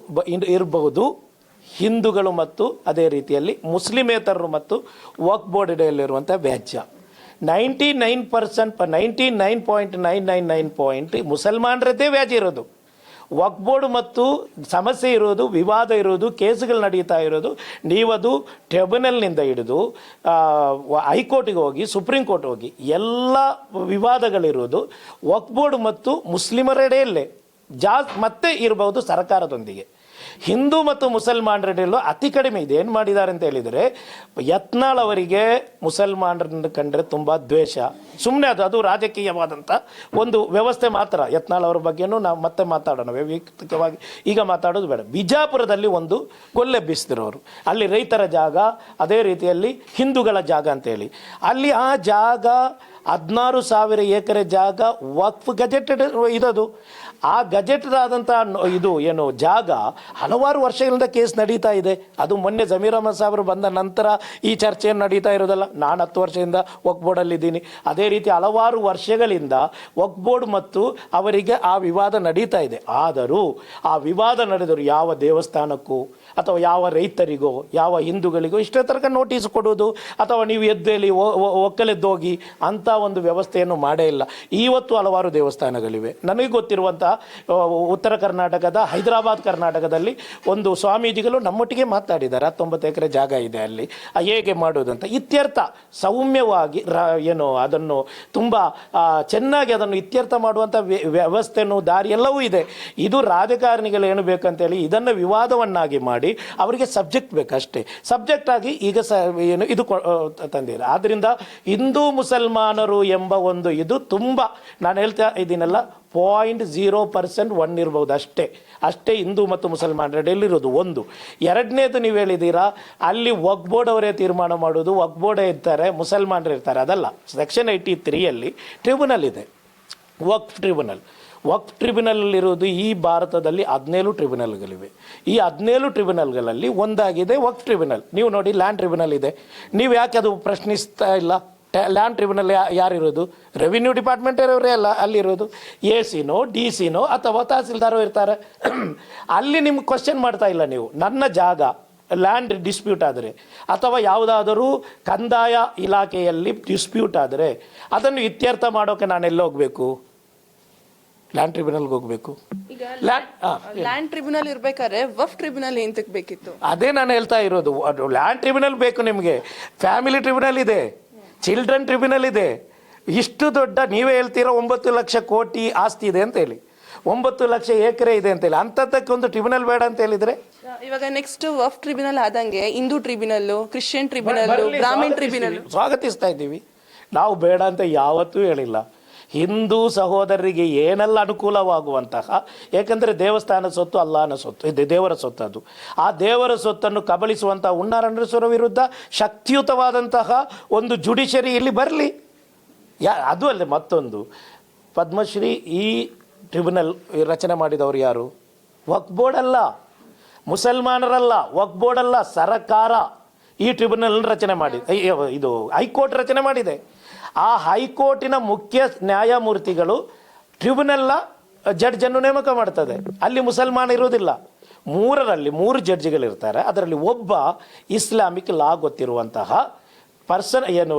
ಇರಬಹುದು ಹಿಂದೂಗಳು ಮತ್ತು ಅದೇ ರೀತಿಯಲ್ಲಿ ಮುಸ್ಲಿಮೇತರರು ಮತ್ತು ವಕ್ಫ್ ಬೋರ್ಡ್ ಅಡಿಯಲ್ಲಿರುವಂಥ ವ್ಯಾಜ್ಯ. 99.999 ಮುಸಲ್ಮಾನರದ್ದೇ ವ್ಯಾಜ್ಯ ಇರೋದು. ವಕ್ಫ್ ಬೋರ್ಡ್ ಮತ್ತು ಸಮಸ್ಯೆ ಇರೋದು, ವಿವಾದ ಇರೋದು, ಕೇಸುಗಳು ನಡೀತಾ ಇರೋದು, ನೀವದು ಟ್ರಿಬ್ಯುನಲ್ನಿಂದ ಹಿಡಿದು ಹೈಕೋರ್ಟಿಗೆ ಹೋಗಿ, ಸುಪ್ರೀಂ ಕೋರ್ಟ್ ಹೋಗಿ ಎಲ್ಲ ವಿವಾದಗಳಿರೋದು ವಕ್ಫ್ ಬೋರ್ಡ್ ಮತ್ತು ಮುಸ್ಲಿಮರೆಡೆಯಲ್ಲೇ ಮತ್ತೆ ಇರಬಹುದು ಸರ್ಕಾರದೊಂದಿಗೆ. ಹಿಂದೂ ಮತ್ತು ಮುಸಲ್ಮಾನರೆಡೆಯಲ್ಲೂ ಅತಿ ಕಡಿಮೆ ಇದೆ. ಏನು ಮಾಡಿದ್ದಾರೆ ಅಂತ ಹೇಳಿದರೆ, ಯತ್ನಾಳ್ ಅವರಿಗೆ ಮುಸಲ್ಮಾನರನ್ನು ಕಂಡ್ರೆ ತುಂಬ ದ್ವೇಷ. ಸುಮ್ಮನೆ ಅದು ರಾಜಕೀಯವಾದಂಥ ಒಂದು ವ್ಯವಸ್ಥೆ ಮಾತ್ರ. ಯತ್ನಾಳ್ ಅವ್ರ ಬಗ್ಗೆನೂ ನಾವು ಮತ್ತೆ ಮಾತಾಡೋಣ, ವೈಯಕ್ತಿಕವಾಗಿ ಈಗ ಮಾತಾಡೋದು ಬೇಡ. ಬಿಜಾಪುರದಲ್ಲಿ ಒಂದು ಕೊಲ್ಲೆಬ್ಬಿಸಿದ್ರು ಅವರು. ಅಲ್ಲಿ ರೈತರ ಜಾಗ, ಅದೇ ರೀತಿಯಲ್ಲಿ ಹಿಂದೂಗಳ ಜಾಗ ಅಂತೇಳಿ. ಅಲ್ಲಿ ಆ ಜಾಗ 16,000 ಎಕರೆ ಜಾಗ ವಕ್ಫ್ ಗಜೆಟೆಡ್ ಇದದು. ಆ ಗಜೆಟೆಡ್ ಆದಂಥ ಇದು ಏನು ಜಾಗ ಹಲವಾರು ವರ್ಷಗಳಿಂದ ಕೇಸ್ ನಡೀತಾ ಇದೆ. ಅದು ಮೊನ್ನೆ ಜಮೀರ್ ಅಹಮದ್ ಸಾಹೇಬರು ಬಂದ ನಂತರ ಈ ಚರ್ಚೆಯನ್ನು ನಡೀತಾ ಇರೋದಲ್ಲ. ನಾನು 10 ವರ್ಷದಿಂದ ವಕ್ಫ್ ಬೋರ್ಡಲ್ಲಿದ್ದೀನಿ. ಅದೇ ರೀತಿ ಹಲವಾರು ವರ್ಷಗಳಿಂದ ವಕ್ಫ್ ಬೋರ್ಡ್ ಮತ್ತು ಅವರಿಗೆ ಆ ವಿವಾದ ನಡೀತಾ ಇದೆ. ಆದರೂ ಆ ವಿವಾದ ನಡೆದರೂ ಯಾವ ದೇವಸ್ಥಾನಕ್ಕೂ ಅಥವಾ ಯಾವ ರೈತರಿಗೋ ಯಾವ ಹಿಂದೂಗಳಿಗೋ ಇಷ್ಟೇ ತನಕ ನೋಟಿಸ್ ಕೊಡೋದು ಅಥವಾ ನೀವು ಎದ್ದೇಳಿ ಒಕ್ಕಲೆದ್ದೋಗಿ ಅಂಥ ಒಂದು ವ್ಯವಸ್ಥೆಯನ್ನು ಮಾಡೇ ಇಲ್ಲ. ಇವತ್ತು ಹಲವಾರು ದೇವಸ್ಥಾನಗಳಿವೆ. ನನಗೆ ಗೊತ್ತಿರುವಂಥ ಉತ್ತರ ಕರ್ನಾಟಕದ ಹೈದರಾಬಾದ್ ಕರ್ನಾಟಕದಲ್ಲಿ ಒಂದು ಸ್ವಾಮೀಜಿಗಳು ನಮ್ಮೊಟ್ಟಿಗೆ ಮಾತಾಡಿದ್ದಾರೆ. 19 ಎಕರೆ ಜಾಗ ಇದೆ ಅಲ್ಲಿ, ಹೇಗೆ ಮಾಡೋದಂತ ಇತ್ಯರ್ಥ ಸೌಮ್ಯವಾಗಿ ಏನು ಅದನ್ನು ತುಂಬ ಚೆನ್ನಾಗಿ ಅದನ್ನು ಇತ್ಯರ್ಥ ಮಾಡುವಂಥ ವ್ಯವಸ್ಥೆನೂ ದಾರಿ ಎಲ್ಲವೂ ಇದೆ. ಇದು ರಾಜಕಾರಣಿಗಳು ಏನು ಬೇಕಂತೇಳಿ ಇದನ್ನು ವಿವಾದವನ್ನಾಗಿ ಮಾಡಿ ಅವರಿಗೆ ಸಬ್ಜೆಕ್ಟ್ ಬೇಕಷ್ಟೇ. ಸಬ್ಜೆಕ್ಟ್ ಆಗಿ ಈಗ ಏನು ಇದು ತಂದಿಲ್ಲ. ಆದ್ದರಿಂದ ಹಿಂದೂ ಮುಸಲ್ಮಾನರು ಎಂಬ ಒಂದು ಇದು ತುಂಬ, ನಾನು ಹೇಳ್ತಾ ಇದ್ದೀನಲ್ಲ, 0.01 ಇರ್ಬೋದು ಅಷ್ಟೇ ಹಿಂದೂ ಮತ್ತು ಮುಸಲ್ಮಾನರೆಡೆಯಲ್ಲಿರೋದು. ಒಂದು. ಎರಡನೇದು ನೀವು ಹೇಳಿದ್ದೀರಾ ಅಲ್ಲಿ ವಕ್ಫ್ ಬೋರ್ಡ್ ಅವರೇ ತೀರ್ಮಾನ ಮಾಡೋದು, ವಕ್ಫ್ ಬೋರ್ಡೇ ಇರ್ತಾರೆ, ಮುಸಲ್ಮಾನರು ಇರ್ತಾರೆ. ಅದಲ್ಲ. ಸೆಕ್ಷನ್ 83ಯಲ್ಲಿ ಟ್ರಿಬ್ಯುನಲ್ ಇದೆ, ವಕ್ಫ್ ಟ್ರಿಬ್ಯುನಲ್. ವಕ್ಫ್ ಟ್ರಿಬ್ಯುನಲ್ಲಿರೋದು ಈ ಭಾರತದಲ್ಲಿ 17 ಟ್ರಿಬ್ಯುನಲ್ಗಳಿವೆ. ಈ 17 ಟ್ರಿಬ್ಯುನಲ್ಗಳಲ್ಲಿ ಒಂದಾಗಿದೆ ವಕ್ಫ್ ಟ್ರಿಬ್ಯುನಲ್. ನೀವು ನೋಡಿ, ಲ್ಯಾಂಡ್ ಟ್ರಿಬ್ಯುನಲ್ ಇದೆ. ನೀವು ಯಾಕೆ ಅದು ಪ್ರಶ್ನಿಸ್ತಾ ಇಲ್ಲ? ಲ್ಯಾಂಡ್ ಟ್ರಿಬ್ಯುನಲ್ ಯಾರಿರೋದು? ರೆವಿನ್ಯೂ ಡಿಪಾರ್ಟ್ಮೆಂಟ್ ಅವರೇ ಅಲ್ಲ ಅಲ್ಲಿರೋದು. AC-ನೋ DC-ನೋ ಅಥವಾ ತಹಸೀಲ್ದಾರೋ ಇರ್ತಾರೆ. ಅಲ್ಲಿ ನಿಮ್ಗೆ ಕ್ವಶನ್ ಮಾಡ್ತಾ ಇಲ್ಲ ನೀವು. ನನ್ನ ಜಾಗ ಲ್ಯಾಂಡ್ ಡಿಸ್ಪ್ಯೂಟ್ ಆದರೆ ಅಥವಾ ಯಾವುದಾದರೂ ಕಂದಾಯ ಇಲಾಖೆಯಲ್ಲಿ ಡಿಸ್ಪ್ಯೂಟ್ ಆದರೆ ಅದನ್ನು ಇತ್ಯರ್ಥ ಮಾಡೋಕೆ ನಾನು ಎಲ್ಲ ಹೋಗಬೇಕು? ಲ್ಯಾಂಡ್ ಟ್ರಿಬ್ಯುನಲ್ಗೆ ಹೋಗಬೇಕು. ಲ್ಯಾಂಡ್ ಟ್ರಿಬ್ಯುನಲ್ ಇರ್ಬೇಕಾದ್ರೆ ವಕ್ಫ್ ಟ್ರಿಬ್ಯುನಲ್ ಎಂತಕ್ಕೆ ಬೇಕಿತ್ತು? ಅದೇ ನಾನು ಹೇಳ್ತಾ ಇರೋದು. ಲ್ಯಾಂಡ್ ಟ್ರಿಬ್ಯುನಲ್ ಬೇಕು ನಿಮಗೆ. ಫ್ಯಾಮಿಲಿ ಟ್ರಿಬ್ಯುನಲ್ ಇದೆ, ಚಿಲ್ಡ್ರನ್ ಟ್ರಿಬ್ಯುನಲ್ ಇದೆ. ಇಷ್ಟು ದೊಡ್ಡ, ನೀವೇ ಹೇಳ್ತೀರಾ 9 ಲಕ್ಷ ಕೋಟಿ ಆಸ್ತಿ ಇದೆ ಅಂತ ಹೇಳಿ, 9 ಲಕ್ಷ ಎಕರೆ ಇದೆ ಅಂತ ಹೇಳಿ, ಅಂಥದ್ದಕ್ಕೆ ಒಂದು ಟ್ರಿಬ್ಯುನಲ್ ಬೇಡ ಅಂತ ಹೇಳಿದರೆ? ಇವಾಗ ನೆಕ್ಸ್ಟ್ ವಕ್ಫ್ ಟ್ರಿಬ್ಯುನಲ್ ಆದಂಗೆ Hindu tribunal, Christian tribunal, Brahmin tribunal ಸ್ವಾಗತಿಸ್ತಾ ಇದ್ದೀವಿ ನಾವು. ಬೇಡ ಅಂತ ಯಾವತ್ತೂ ಹೇಳಿಲ್ಲ. ಹಿಂದೂ ಸಹೋದರರಿಗೆ ಏನೆಲ್ಲ ಅನುಕೂಲವಾಗುವಂತಹ, ಏಕೆಂದರೆ ದೇವಸ್ಥಾನ ಸೊತ್ತು ಅಲ್ಲಾಹನ ಸೊತ್ತು, ಇದು ದೇವರ ಸೊತ್ತು. ಅದು ಆ ದೇವರ ಸೊತ್ತನ್ನು ಕಬಳಿಸುವಂತಹ ಹುನ್ನಾರಣ್ಣೇಶ್ವರ ವಿರುದ್ಧ ಶಕ್ತಿಯುತವಾದಂತಹ ಒಂದು ಜುಡಿಷರಿ ಇಲ್ಲಿ ಬರಲಿ. ಅದು ಅಲ್ಲದೆ ಮತ್ತೊಂದು, ಪದ್ಮಶ್ರೀ ಈ ಟ್ರಿಬ್ಯುನಲ್ ರಚನೆ ಮಾಡಿದವರು ಯಾರು? ವಕ್ಫ್ ಬೋರ್ಡ್ ಅಲ್ಲ, ಮುಸಲ್ಮಾನರಲ್ಲ, ವಕ್ಫ್ ಬೋರ್ಡ್ ಅಲ್ಲ, ಸರ್ಕಾರ ಈ ಟ್ರಿಬ್ಯುನಲ್ ರಚನೆ ಮಾಡಿ, ಇದು ಹೈಕೋರ್ಟ್ ರಚನೆ ಮಾಡಿದೆ. ಆ ಹೈಕೋರ್ಟಿನ ಮುಖ್ಯ ನ್ಯಾಯಮೂರ್ತಿಗಳು ಟ್ರಿಬ್ಯುನಲ್ನ ಜಡ್ಜನ್ನು ನೇಮಕ ಮಾಡ್ತದೆ. ಅಲ್ಲಿ ಮುಸಲ್ಮಾನ ಇರುವುದಿಲ್ಲ. 3 ಜಡ್ಜಿಗಳಿರ್ತಾರೆ. ಅದರಲ್ಲಿ ಒಬ್ಬ ಇಸ್ಲಾಮಿಕ್ ಲಾ ಗೊತ್ತಿರುವಂತಹ ಪರ್ಸನ್, ಏನು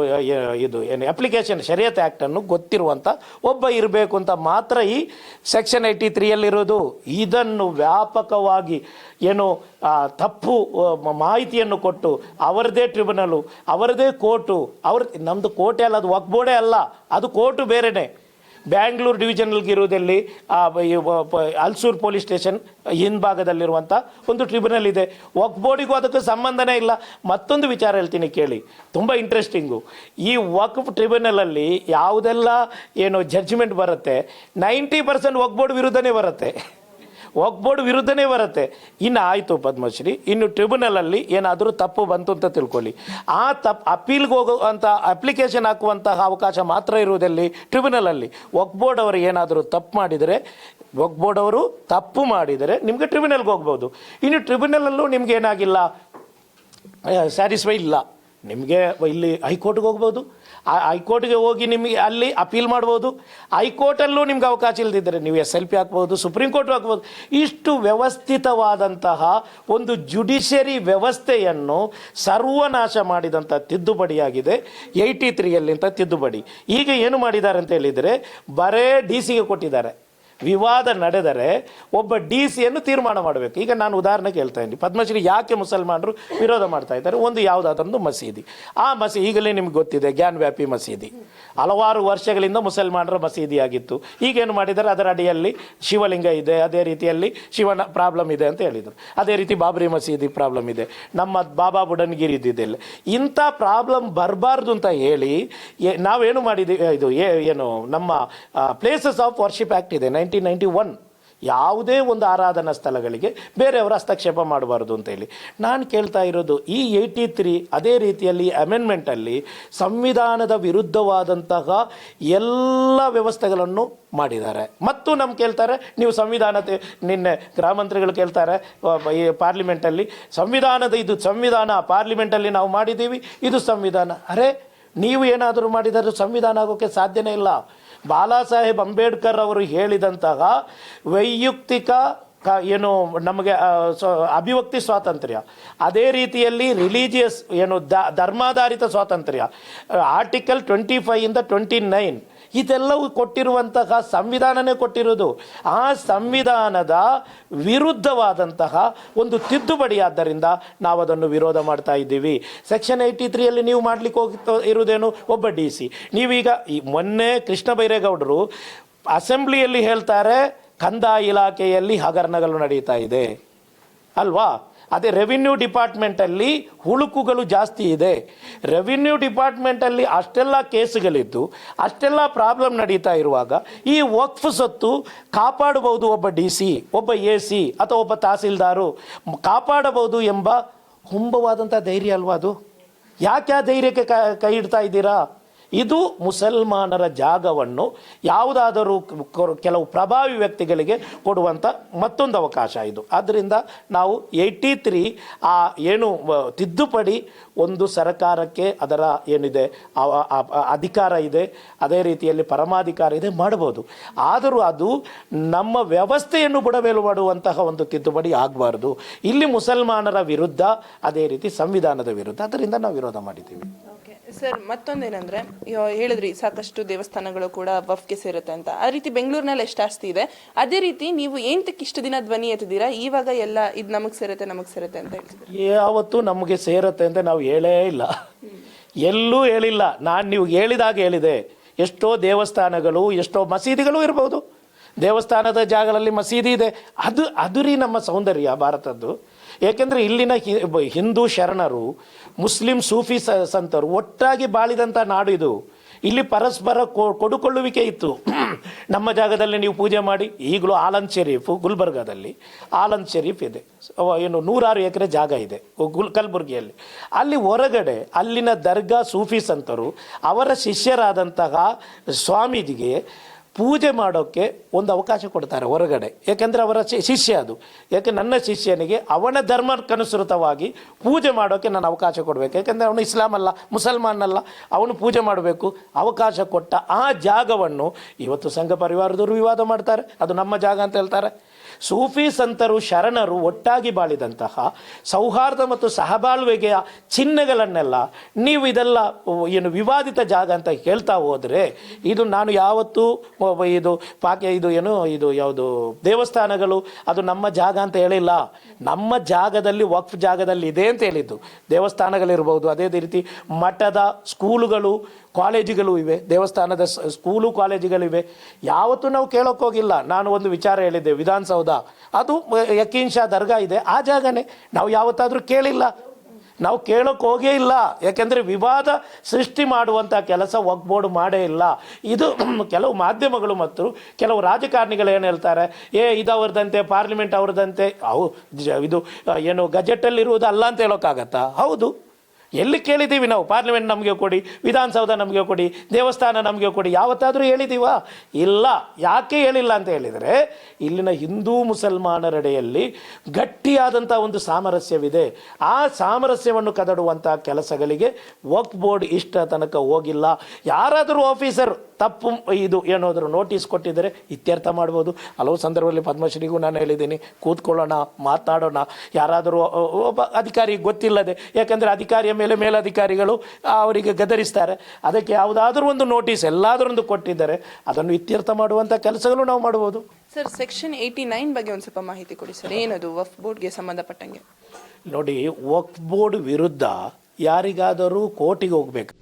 ಅಪ್ಲಿಕೇಶನ್ ಶರಿಯತ್ ಆ್ಯಕ್ಟನ್ನು ಗೊತ್ತಿರುವಂಥ ಒಬ್ಬ ಇರಬೇಕು ಅಂತ ಮಾತ್ರ ಈ ಸೆಕ್ಷನ್ 83ಯಲ್ಲಿರೋದು. ಇದನ್ನು ವ್ಯಾಪಕವಾಗಿ ತಪ್ಪು ಮಾಹಿತಿಯನ್ನು ಕೊಟ್ಟು ಅವರದೇ ಟ್ರಿಬ್ಯುನಲು, ಅವರದೇ ಕೋರ್ಟು, ನಮ್ಮದು ಕೋರ್ಟೇ ಅಲ್ಲ, ಅದು ವಕ್ಫ್ ಬೋರ್ಡೇ ಅಲ್ಲ, ಅದು ಕೋರ್ಟು ಬೇರೆಯೇ. ಬ್ಯಾಂಗ್ಳೂರು ಡಿವಿಷನಲ್ಗೆ ಇರುವುದಲ್ಲಿ ಅಲ್ಸೂರ್ ಪೊಲೀಸ್ ಸ್ಟೇಷನ್ ಹಿಂಭಾಗದಲ್ಲಿರುವಂಥ ಒಂದು ಟ್ರಿಬ್ಯುನಲ್ ಇದೆ. ವಕ್ಫ್ ಬೋರ್ಡಿಗೂ ಅದಕ್ಕೂ ಸಂಬಂಧನೇ ಇಲ್ಲ. ಮತ್ತೊಂದು ವಿಚಾರ ಹೇಳ್ತೀನಿ ಕೇಳಿ, ತುಂಬ ಇಂಟ್ರೆಸ್ಟಿಂಗು. ಈ ವಕ್ಫ್ ಟ್ರಿಬ್ಯುನಲಲ್ಲಿ ಯಾವುದೆಲ್ಲ ಜಡ್ಜ್ಮೆಂಟ್ ಬರುತ್ತೆ, 90% ವಕ್ಫ್ ಬೋರ್ಡ್ ವಿರುದ್ಧನೇ ಬರುತ್ತೆ. ವಕ್ಫ್ ಬೋರ್ಡ್ ವಿರುದ್ಧನೇ ಬರುತ್ತೆ. ಇನ್ನು ಆಯಿತು ಪದ್ಮಶ್ರೀ, ಇನ್ನು ಟ್ರಿಬ್ಯುನಲಲ್ಲಿ ಏನಾದರೂ ತಪ್ಪು ಬಂತು ಅಂತ ತಿಳ್ಕೊಳ್ಳಿ, ಆ ಅಪೀಲ್ಗೆ ಹೋಗುವಂಥ ಅಪ್ಲಿಕೇಶನ್ ಹಾಕುವಂತಹ ಅವಕಾಶ ಮಾತ್ರ ಇರುವುದಲ್ಲಿ ಟ್ರಿಬ್ಯುನಲಲ್ಲಿ. ವಕ್ಫ್ ಬೋರ್ಡ್ ಅವರು ಏನಾದರೂ ತಪ್ಪು ಮಾಡಿದರೆ, ವಕ್ಫ್ ಬೋರ್ಡ್ ಅವರು ತಪ್ಪು ಮಾಡಿದರೆ ನಿಮಗೆ ಟ್ರಿಬ್ಯುನಲ್ಗೆ ಹೋಗ್ಬೋದು. ಇನ್ನು ಟ್ರಿಬ್ಯುನಲಲ್ಲೂ ನಿಮ್ಗೆ ಏನಾಗಿಲ್ಲ, ಸ್ಯಾಟಿಸ್ಫೈ ಇಲ್ಲ, ನಿಮಗೆ ಇಲ್ಲಿ ಹೈಕೋರ್ಟ್ಗೆ ಹೋಗ್ಬೋದು. ಆ ಹೈಕೋರ್ಟ್ಗೆ ಹೋಗಿ ನಿಮಗೆ ಅಲ್ಲಿ ಅಪೀಲ್ ಮಾಡ್ಬೋದು. ಹೈಕೋರ್ಟಲ್ಲೂ ನಿಮ್ಗೆ ಅವಕಾಶ ಇಲ್ಲದಿದ್ದರೆ ನೀವು SLP ಹಾಕ್ಬೋದು, ಸುಪ್ರೀಂ ಕೋರ್ಟ್ ಹಾಕ್ಬೋದು. ಇಷ್ಟು ವ್ಯವಸ್ಥಿತವಾದಂತಹ ಒಂದು ಜುಡಿಷರಿ ವ್ಯವಸ್ಥೆಯನ್ನು ಸರ್ವನಾಶ ಮಾಡಿದಂಥ ತಿದ್ದುಪಡಿಯಾಗಿದೆ 83ಯಲ್ಲಿಂಥ ತಿದ್ದುಪಡಿ. ಈಗ ಏನು ಮಾಡಿದ್ದಾರೆ ಅಂತ ಹೇಳಿದರೆ, ಬರೇ DC ಗೆ ಕೊಟ್ಟಿದ್ದಾರೆ. ವಿವಾದ ನಡೆದರೆ ಒಬ್ಬ DC ತೀರ್ಮಾನ ಮಾಡಬೇಕು. ಈಗ ನಾನು ಉದಾಹರಣೆಗೆ ಹೇಳ್ತಾ ಇದ್ದೀನಿ, ಪದ್ಮಶ್ರೀ ಯಾಕೆ ಮುಸಲ್ಮಾನರು ವಿರೋಧ ಮಾಡ್ತಾ ಇದ್ದಾರೆ? ಒಂದು ಯಾವುದಾದ್ರೊಂದು ಮಸೀದಿ, ಆ ಈಗಲೇ ನಿಮ್ಗೆ ಗೊತ್ತಿದೆ, ಜ್ಞಾನ ವ್ಯಾಪಿ ಮಸೀದಿ ಹಲವಾರು ವರ್ಷಗಳಿಂದ ಮುಸಲ್ಮಾನರ ಮಸೀದಿ ಆಗಿತ್ತು. ಈಗೇನು ಮಾಡಿದ್ದಾರೆ, ಅದರ ಅಡಿಯಲ್ಲಿ ಶಿವಲಿಂಗ ಇದೆ, ಅದೇ ರೀತಿಯಲ್ಲಿ ಶಿವನ ಪ್ರಾಬ್ಲಮ್ ಇದೆ ಅಂತ ಹೇಳಿದರು. ಅದೇ ರೀತಿ ಬಾಬ್ರಿ ಮಸೀದಿ ಪ್ರಾಬ್ಲಮ್ ಇದೆ, ನಮ್ಮ ಬಾಬಾ ಬುಡನ್ಗಿರಿ ಇದ್ದಿದ್ದಿಲ್ಲ. ಇಂಥ ಪ್ರಾಬ್ಲಮ್ ಬರಬಾರ್ದು ಅಂತ ಹೇಳಿ ನಾವೇನು ಮಾಡಿದ್ದೀವಿ, ಇದು ಏನು ನಮ್ಮ ಪ್ಲೇಸಸ್ ಆಫ್ ವರ್ಷಿಪ್ ಆ್ಯಕ್ಟ್ ಇದೆ 1991, ಯಾವುದೇ ಒಂದು ಆರಾಧನಾ ಸ್ಥಳಗಳಿಗೆ ಬೇರೆಯವರ ಹಸ್ತಕ್ಷೇಪ ಮಾಡಬಾರ್ದು ಅಂತ ಹೇಳಿ. ನಾನು ಕೇಳ್ತಾ ಇರೋದು, ಈ 83 ಅದೇ ರೀತಿಯಲ್ಲಿ ಅಮೆಂಡ್ಮೆಂಟಲ್ಲಿ ಸಂವಿಧಾನದ ವಿರುದ್ಧವಾದಂತಹ ಎಲ್ಲ ವ್ಯವಸ್ಥೆಗಳನ್ನು ಮಾಡಿದ್ದಾರೆ. ಮತ್ತು ನಮ್ಗೆ ಕೇಳ್ತಾರೆ, ನೀವು ನಿನ್ನೆ ಗೃಹ ಮಂತ್ರಿಗಳು ಕೇಳ್ತಾರೆ ಈ ಪಾರ್ಲಿಮೆಂಟಲ್ಲಿ, ಇದು ಸಂವಿಧಾನ ಪಾರ್ಲಿಮೆಂಟಲ್ಲಿ ನಾವು ಮಾಡಿದ್ದೀವಿ, ಇದು ಸಂವಿಧಾನ. ಅರೆ, ನೀವು ಏನಾದರೂ ಮಾಡಿದರೆ ಸಂವಿಧಾನ ಆಗೋಕ್ಕೆ ಸಾಧ್ಯನೇ ಇಲ್ಲ. ಬಾಲಾ ಸಾಹೇಬ್ ಅಂಬೇಡ್ಕರ್ ಅವರು ಹೇಳಿದಂತಹ ವೈಯಕ್ತಿಕ ಏನು ನಮಗೆ ಅಭಿವ್ಯಕ್ತಿ ಸ್ವಾತಂತ್ರ್ಯ, ಅದೇ ರೀತಿಯಲ್ಲಿ ರಿಲಿಜಿಯಸ್ ಏನು ಧರ್ಮಾಧಾರಿತ ಸ್ವಾತಂತ್ರ್ಯ, ಆರ್ಟಿಕಲ್ 25 ಇಂದ 29 ಇದೆಲ್ಲವೂ ಕೊಟ್ಟಿರುವಂತಹ ಸಂವಿಧಾನನೇ ಕೊಟ್ಟಿರೋದು. ಆ ಸಂವಿಧಾನದ ವಿರುದ್ಧವಾದಂತಹ ಒಂದು ತಿದ್ದುಪಡಿ, ಆದ್ದರಿಂದ ನಾವು ಅದನ್ನು ವಿರೋಧ ಮಾಡ್ತಾ ಇದ್ದೀವಿ. ಸೆಕ್ಷನ್ 83ಯಲ್ಲಿ ನೀವು ಮಾಡಲಿಕ್ಕೆ ಹೋಗ್ತಾ ಇರುವುದೇನು, ಒಬ್ಬ DC. ನೀವೀಗ ಮೊನ್ನೆ ಕೃಷ್ಣ ಬೈರೇಗೌಡರು ಅಸೆಂಬ್ಲಿಯಲ್ಲಿ ಹೇಳ್ತಾರೆ, ಕಂದಾಯ ಇಲಾಖೆಯಲ್ಲಿ ಹಗರಣಗಳು ನಡೀತಾ ಇದೆ ಅಲ್ವಾ? ಅದೇ ರೆವಿನ್ಯೂ ಡಿಪಾರ್ಟ್ಮೆಂಟಲ್ಲಿ ಹುಳುಕುಗಳು ಜಾಸ್ತಿ ಇದೆ. ರೆವಿನ್ಯೂ ಡಿಪಾರ್ಟ್ಮೆಂಟಲ್ಲಿ ಅಷ್ಟೆಲ್ಲ ಕೇಸುಗಳಿದ್ದು ಅಷ್ಟೆಲ್ಲ ಪ್ರಾಬ್ಲಮ್ ನಡೀತಾ ಇರುವಾಗ ಈ ವಕ್ಫ್ ಸೊತ್ತು ಕಾಪಾಡಬಹುದು ಒಬ್ಬ DC, ಒಬ್ಬ AC ಅಥವಾ ಒಬ್ಬ ತಹಸೀಲ್ದಾರು ಕಾಪಾಡಬಹುದು ಎಂಬ ಹುಂಬವಾದಂಥ ಧೈರ್ಯ ಅಲ್ವಾ ಅದು? ಯಾಕೆ ಆ ಧೈರ್ಯಕ್ಕೆ ಕೈ ಇಡ್ತಾ ಇದ್ದೀರಾ? ಇದು ಮುಸಲ್ಮಾನರ ಜಾಗವನ್ನು ಯಾವುದಾದರೂ ಕೆಲವು ಪ್ರಭಾವಿ ವ್ಯಕ್ತಿಗಳಿಗೆ ಕೊಡುವಂಥ ಮತ್ತೊಂದು ಅವಕಾಶ ಇದು. ಆದ್ದರಿಂದ ನಾವು 83 ಆ ಏನು ತಿದ್ದುಪಡಿ, ಒಂದು ಸರ್ಕಾರಕ್ಕೆ ಅದರ ಏನಿದೆ ಅಧಿಕಾರ ಇದೆ, ಅದೇ ರೀತಿಯಲ್ಲಿ ಪರಮಾಧಿಕಾರ ಇದೆ, ಮಾಡಬಹುದು. ಆದರೂ ಅದು ನಮ್ಮ ವ್ಯವಸ್ಥೆಯನ್ನು ಬುಡಮೇಲು ಮಾಡುವಂತಹ ಒಂದು ತಿದ್ದುಪಡಿ ಆಗಬಾರ್ದು. ಇಲ್ಲಿ ಮುಸಲ್ಮಾನರ ವಿರುದ್ಧ, ಅದೇ ರೀತಿ ಸಂವಿಧಾನದ ವಿರುದ್ಧ, ಅದರಿಂದ ನಾವು ವಿರೋಧ ಮಾಡಿದ್ದೀವಿ. ಸರ್, ಮತ್ತೊಂದೇನೆಂದ್ರೆ, ಹೇಳಿದ್ರಿ ಸಾಕಷ್ಟು ದೇವಸ್ಥಾನಗಳು ಕೂಡ ವಫ್ಗೆ ಸೇರುತ್ತೆ ಅಂತ. ಆ ರೀತಿ ಬೆಂಗಳೂರಿನಲ್ಲಿ ಎಷ್ಟು ಜಾಸ್ತಿ ಇದೆ. ಅದೇ ರೀತಿ ನೀವು ಏಂತಕ್ಕೆ ಇಷ್ಟು ದಿನ ಧ್ವನಿ ಎತ್ತಿದ್ದೀರಾ, ಇವಾಗ ಎಲ್ಲ ಇದು ನಮಗೆ ಸೇರುತ್ತೆ ಅಂತ ಹೇಳ್ತಿದ್ದೀರಾ? ಯಾವತ್ತೂ ನಮಗೆ ಸೇರುತ್ತೆ ಅಂತ ನಾವು ಹೇಳೇ ಇಲ್ಲ, ಎಲ್ಲೂ ಹೇಳಿಲ್ಲ. ನಾನು ನೀವು ಹೇಳಿದಾಗ ಹೇಳಿದೆ, ಎಷ್ಟೋ ದೇವಸ್ಥಾನಗಳು, ಎಷ್ಟೋ ಮಸೀದಿಗಳು ಇರ್ಬೋದು. ದೇವಸ್ಥಾನದ ಜಾಗದಲ್ಲಿ ಮಸೀದಿ ಇದೆ, ಅದು ರೀ ನಮ್ಮ ಸೌಂದರ್ಯ ಭಾರತದ್ದು. ಏಕೆಂದರೆ ಇಲ್ಲಿನ ಹಿಂದೂ ಶರಣರು, ಮುಸ್ಲಿಂ ಸೂಫಿ ಸಂತರು ಒಟ್ಟಾಗಿ ಬಾಳಿದಂಥ ನಾಡು ಇದು. ಇಲ್ಲಿ ಪರಸ್ಪರ ಕೊಡುಕೊಳ್ಳುವಿಕೆ ಇತ್ತು. ನಮ್ಮ ಜಾಗದಲ್ಲಿ ನೀವು ಪೂಜೆ ಮಾಡಿ, ಈಗಲೂ ಆಲಂದ್ ಶರೀಫ್ ಗುಲ್ಬರ್ಗಾದಲ್ಲಿ ಆಲಂದ್ ಶರೀಫ್ ಇದೆ, ಏನು 106 ಎಕರೆ ಜಾಗ ಇದೆ ಕಲಬುರಗಿಯಲ್ಲಿ. ಅಲ್ಲಿ ಹೊರಗಡೆ ಅಲ್ಲಿನ ದರ್ಗಾ ಸೂಫಿ ಸಂತರು ಅವರ ಶಿಷ್ಯರಾದಂತಹ ಸ್ವಾಮೀಜಿಗೆ ಪೂಜೆ ಮಾಡೋಕ್ಕೆ ಒಂದು ಅವಕಾಶ ಕೊಡ್ತಾರೆ ಹೊರಗಡೆ. ಏಕೆಂದರೆ ಅವರ ಶಿಷ್ಯ ಅದು. ಯಾಕೆ ನನ್ನ ಶಿಷ್ಯನಿಗೆ ಅವನ ಧರ್ಮಕ್ಕನುಸೃತವಾಗಿ ಪೂಜೆ ಮಾಡೋಕ್ಕೆ ನಾನು ಅವಕಾಶ ಕೊಡಬೇಕು. ಯಾಕೆಂದರೆ ಅವನು ಇಸ್ಲಾಂ ಅಲ್ಲ, ಮುಸಲ್ಮಾನಲ್ಲ, ಅವನು ಪೂಜೆ ಮಾಡಬೇಕು. ಅವಕಾಶ ಕೊಟ್ಟ ಆ ಜಾಗವನ್ನು ಇವತ್ತು ಸಂಘ ಪರಿವಾರದವರು ವಿವಾದ ಮಾಡ್ತಾರೆ, ಅದು ನಮ್ಮ ಜಾಗ ಅಂತ ಹೇಳ್ತಾರೆ. ಸೂಫಿ ಸಂತರು, ಶರಣರು ಒಟ್ಟಾಗಿ ಬಾಳಿದಂತಹ ಸೌಹಾರ್ದ ಮತ್ತು ಸಹಬಾಳ್ವೆಗೆಯ ಚಿಹ್ನೆಗಳನ್ನೆಲ್ಲ ನೀವು ಇದೆಲ್ಲ ಏನು ವಿವಾದಿತ ಜಾಗ ಅಂತ ಹೇಳ್ತಾ ಹೋದರೆ, ಇದು ನಾನು ಯಾವತ್ತೂ ಇದು ಯಾವುದು ದೇವಸ್ಥಾನಗಳು ಅದು ನಮ್ಮ ಜಾಗ ಅಂತ ಹೇಳಿಲ್ಲ. ನಮ್ಮ ಜಾಗದಲ್ಲಿ, ವಕ್ಫ್ ಜಾಗದಲ್ಲಿ ಇದೆ ಅಂತ ಹೇಳಿದ್ದು. ದೇವಸ್ಥಾನಗಳಿರ್ಬೋದು, ಅದೇ ರೀತಿ ಮಠದ ಸ್ಕೂಲುಗಳು, ಕಾಲೇಜುಗಳು ಇವೆ, ದೇವಸ್ಥಾನದ ಸ್ಕೂಲು ಕಾಲೇಜುಗಳಿವೆ. ಯಾವತ್ತೂ ನಾವು ಕೇಳೋಕ್ಕೋಗಿಲ್ಲ. ನಾನು ಒಂದು ವಿಚಾರ ಹೇಳಿದ್ದೆ, ವಿಧಾನಸೌಧ ಅದು ಯಕೀನ್ ಶಾ ದರ್ಗಾ ಇದೆ, ಆ ಜಾಗನೇ. ನಾವು ಯಾವತ್ತಾದರೂ ಕೇಳಿಲ್ಲ. ನಾವು ಕೇಳೋಕೆ ಹೋಗೇ ಇಲ್ಲ. ಯಾಕೆಂದರೆ ವಿವಾದ ಸೃಷ್ಟಿ ಮಾಡುವಂಥ ಕೆಲಸ ವಕ್ಫ್ ಬೋರ್ಡ್ ಮಾಡೇ ಇಲ್ಲ. ಇದು ಕೆಲವು ಮಾಧ್ಯಮಗಳು ಮತ್ತು ಕೆಲವು ರಾಜಕಾರಣಿಗಳು ಏನು ಹೇಳ್ತಾರೆ, ಇದು ಅವ್ರದಂತೆ, ಪಾರ್ಲಿಮೆಂಟ್ ಅವ್ರದಂತೆ, ಇದು ಏನು ಗಜೆಟಲ್ಲಿರುವುದು ಅಲ್ಲ ಅಂತ ಹೇಳೋಕ್ಕಾಗತ್ತಾ? ಹೌದು, ಎಲ್ಲಿ ಕೇಳಿದ್ದೀವಿ ನಾವು ಪಾರ್ಲಿಮೆಂಟ್ ನಮಗೆ ಕೊಡಿ, ವಿಧಾನಸೌಧ ನಮಗೆ ಕೊಡಿ, ದೇವಸ್ಥಾನ ನಮಗೆ ಕೊಡಿ? ಯಾವತ್ತಾದರೂ ಹೇಳಿದ್ದೀವ? ಇಲ್ಲ. ಯಾಕೆ ಹೇಳಿಲ್ಲ ಅಂತ ಹೇಳಿದರೆ, ಇಲ್ಲಿನ ಹಿಂದೂ ಮುಸಲ್ಮಾನರೆಡೆಯಲ್ಲಿ ಗಟ್ಟಿಯಾದಂಥ ಒಂದು ಸಾಮರಸ್ಯವಿದೆ. ಆ ಸಾಮರಸ್ಯವನ್ನು ಕದಡುವಂಥ ಕೆಲಸಗಳಿಗೆ ವಕ್ಫ್ ಬೋರ್ಡ್ ಇಷ್ಟ ತನಕ ಹೋಗಿಲ್ಲ. ಯಾರಾದರೂ ಆಫೀಸರ್ ತಪ್ಪು ಇದು ಏನಾದರೂ ನೋಟಿಸ್ ಕೊಟ್ಟಿದ್ದರೆ ಇತ್ಯರ್ಥ ಮಾಡ್ಬೋದು. ಹಲವು ಸಂದರ್ಭದಲ್ಲಿ ಪದ್ಮಶ್ರೀಗೂ ನಾನು ಹೇಳಿದ್ದೀನಿ, ಕೂತ್ಕೊಳ್ಳೋಣ, ಮಾತನಾಡೋಣ. ಯಾರಾದರೂ ಒಬ್ಬ ಅಧಿಕಾರಿ ಗೊತ್ತಿಲ್ಲದೆ, ಯಾಕಂದರೆ ಅಧಿಕಾರಿಯ ಮೇಲೆ ಮೇಲಧಿಕಾರಿಗಳು ಅವರಿಗೆ ಗದರಿಸ್ತಾರೆ, ಅದಕ್ಕೆ ಯಾವುದಾದ್ರೂ ಒಂದು ನೋಟಿಸ್ ಎಲ್ಲಾದರೂ ಒಂದು ಕೊಟ್ಟಿದ್ದರೆ ಅದನ್ನು ಇತ್ಯರ್ಥ ಮಾಡುವಂಥ ಕೆಲಸಗಳು ನಾವು ಮಾಡ್ಬೋದು. ಸರ್, ಸೆಕ್ಷನ್ 89 ಬಗ್ಗೆ ಒಂದು ಸ್ವಲ್ಪ ಮಾಹಿತಿ ಕೊಡಿ ಸರ್. ಏನದು ವಕ್ಫ್ ಬೋರ್ಡ್ಗೆ ಸಂಬಂಧಪಟ್ಟಂಗೆ? ನೋಡಿ, ವಕ್ಫ್ ಬೋರ್ಡ್ ವಿರುದ್ಧ ಯಾರಿಗಾದರೂ ಕೋರ್ಟಿಗೆ ಹೋಗ್ಬೇಕು,